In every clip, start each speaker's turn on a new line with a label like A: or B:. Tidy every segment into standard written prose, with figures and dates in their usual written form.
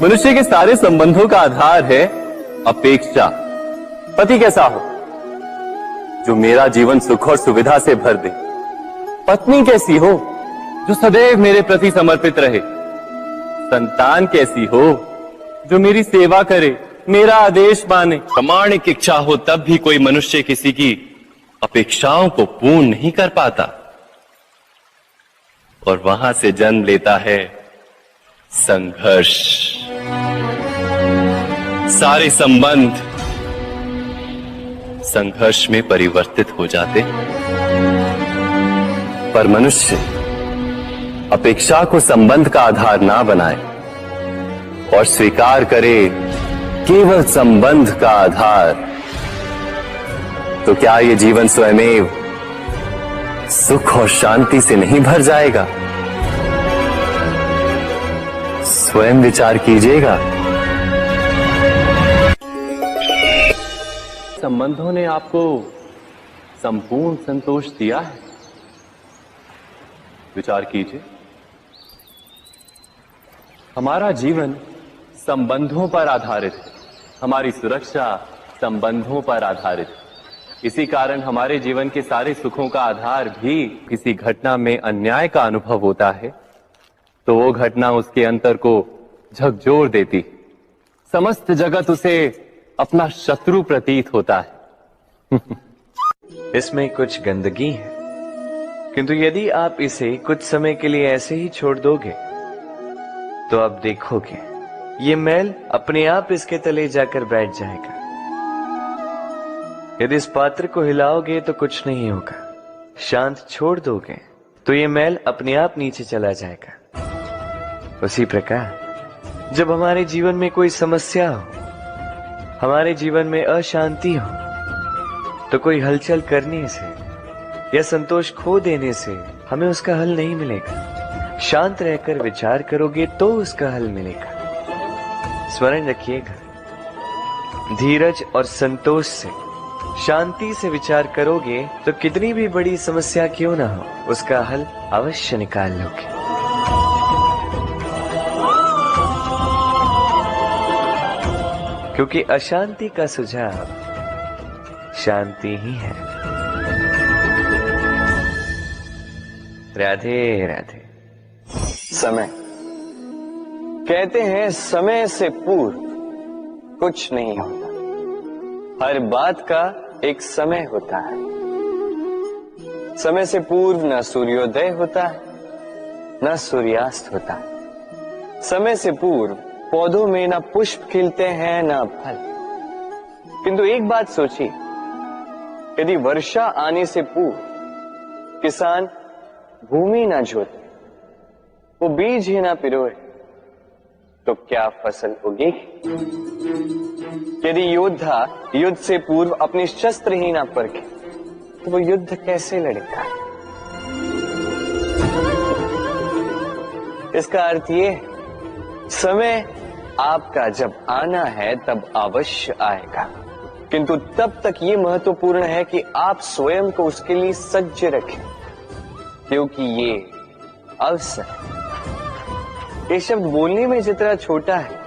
A: मनुष्य के सारे संबंधों का आधार है अपेक्षा। पति कैसा हो जो मेरा जीवन सुख और सुविधा से भर दे। पत्नी कैसी हो जो सदैव मेरे प्रति समर्पित रहे। संतान कैसी हो जो मेरी सेवा करे, मेरा आदेश माने। प्रामाणिक इच्छा हो तब भी कोई मनुष्य किसी की अपेक्षाओं को पूर्ण नहीं कर पाता, और वहां से जन्म लेता है संघर्ष। सारे संबंध संघर्ष में परिवर्तित हो जाते, पर मनुष्य अपेक्षा को संबंध का आधार ना बनाए और स्वीकार करे केवल संबंध का आधार, तो क्या ये जीवन स्वयमेव सुख और शांति से नहीं भर जाएगा? स्वयं विचार कीजिएगा। संबंधों ने आपको संपूर्ण संतोष दिया है? विचार कीजिए। हमारा जीवन संबंधों पर आधारित है, हमारी सुरक्षा संबंधों पर आधारित है। इसी कारण हमारे जीवन के सारे सुखों का आधार भी किसी घटना में अन्याय का अनुभव होता है तो वो घटना उसके अंतर को झकझोर देती, समस्त जगत उसे अपना शत्रु प्रतीत होता है।
B: इसमें कुछ गंदगी है, किंतु यदि आप इसे कुछ समय के लिए ऐसे ही छोड़ दोगे तो आप देखोगे ये मैल अपने आप इसके तले जाकर बैठ जाएगा। यदि इस पात्र को हिलाओगे तो कुछ नहीं होगा, शांत छोड़ दोगे तो ये मैल अपने आप नीचे चला जाएगा। उसी प्रकार जब हमारे जीवन में कोई समस्या हो, हमारे जीवन में अशांति हो, तो कोई हलचल करने से या संतोष खो देने से हमें उसका हल नहीं मिलेगा। शांत रहकर विचार करोगे तो उसका हल मिलेगा। स्मरण रखिएगा, धीरज और संतोष से, शांति से विचार करोगे तो कितनी भी बड़ी समस्या क्यों ना हो, उसका हल अवश्य निकाल लोगे। क्योंकि अशांति का सुझाव शांति ही है। राधे राधे।
C: समय, कहते हैं समय से पूर्व कुछ नहीं होता, हर बात का एक समय होता है। समय से पूर्व न सूर्योदय होता है न सूर्यास्त होता है। समय से पूर्व पौधों में न पुष्प खिलते हैं न फल। किंतु एक बात सोचिए, यदि वर्षा आने से पूर्व किसान भूमि न जोते, वो बीज ही ना पिरोए, तो क्या फसल उगेगी? यदि योद्धा युद्ध से पूर्व अपने शस्त्र ही ना परखे, तो वो युद्ध कैसे लड़ेगा? इसका अर्थ ये है, समय आपका जब आना है तब अवश्य आएगा, किंतु तब तक ये महत्वपूर्ण है कि आप स्वयं को उसके लिए सज्ज रखें, क्योंकि ये अवसर, ये शब्द बोलने में जितना छोटा है,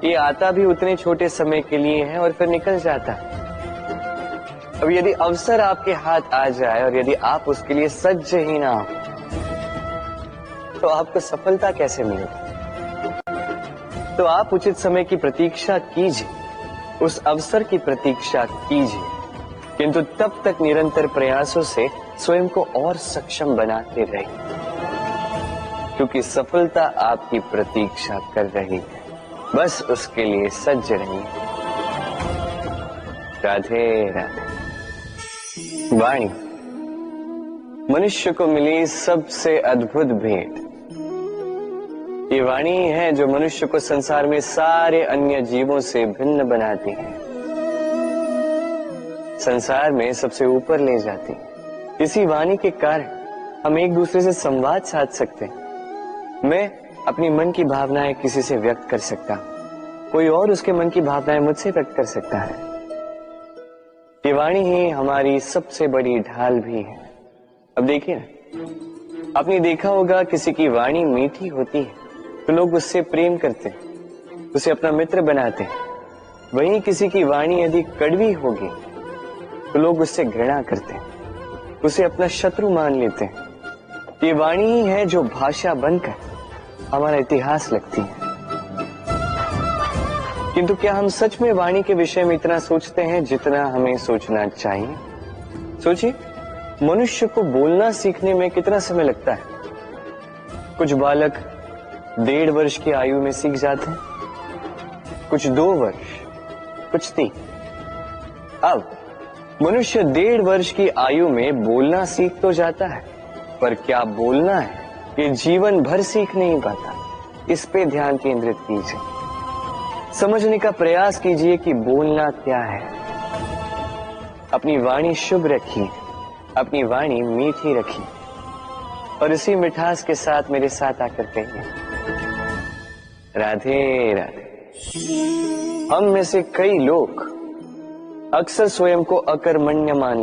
C: ये आता भी उतने छोटे समय के लिए है और फिर निकल जाता है। अब यदि अवसर आपके हाथ आ जाए और यदि आप उसके लिए सज्ज ही ना हो, तो आपको सफलता कैसे मिलेगी? तो आप उचित समय की प्रतीक्षा कीजिए, उस अवसर की प्रतीक्षा कीजिए, किंतु तब तक निरंतर प्रयासों से स्वयं को और सक्षम बनाते रहिए, क्योंकि सफलता आपकी प्रतीक्षा कर रही है। बस उसके लिए सज्ज रहिए। राधे राधे। वाणी मनुष्य को मिली सबसे अद्भुत भेंट। ये वाणी है जो मनुष्य को संसार में सारे अन्य जीवों से भिन्न बनाती है, संसार में सबसे ऊपर ले जाती है। इसी वाणी के कारण हम एक दूसरे से संवाद साध सकते हैं। मैं अपनी मन की भावनाएं किसी से व्यक्त कर सकता हूं, कोई और उसके मन की भावनाएं मुझसे व्यक्त कर सकता है। ये वाणी ही हमारी सबसे बड़ी ढाल भी है। अब देखिए ना, आपने देखा होगा किसी की वाणी मीठी होती है तो लोग उससे प्रेम करते हैं, उसे अपना मित्र बनाते हैं। वहीं किसी की वाणी यदि कड़वी होगी तो लोग उससे घृणा करते हैं, उसे अपना शत्रु मान लेते हैं। ये वाणी ही है जो भाषा बनकर हमारा इतिहास लगती है। किंतु क्या हम सच में वाणी के विषय में इतना सोचते हैं जितना हमें सोचना चाहिए? सोचिए, मनुष्य को बोलना सीखने में कितना समय लगता है। कुछ बालक 1.5 वर्ष की आयु में सीख जाते हैं, कुछ 2 वर्ष, कुछ 3। अब मनुष्य 1.5 वर्ष की आयु में बोलना सीख तो जाता है, पर क्या बोलना है ये जीवन भर सीख नहीं पाता। इस पे ध्यान केंद्रित कीजिए, समझने का प्रयास कीजिए कि बोलना क्या है। अपनी वाणी शुभ रखिए, अपनी वाणी मीठी रखिए और इसी मिठास के साथ मेरे साथ आकर कहिए, राधे राधे। हम में से कई लोग अक्सर स्वयं को अकर्मण्य मान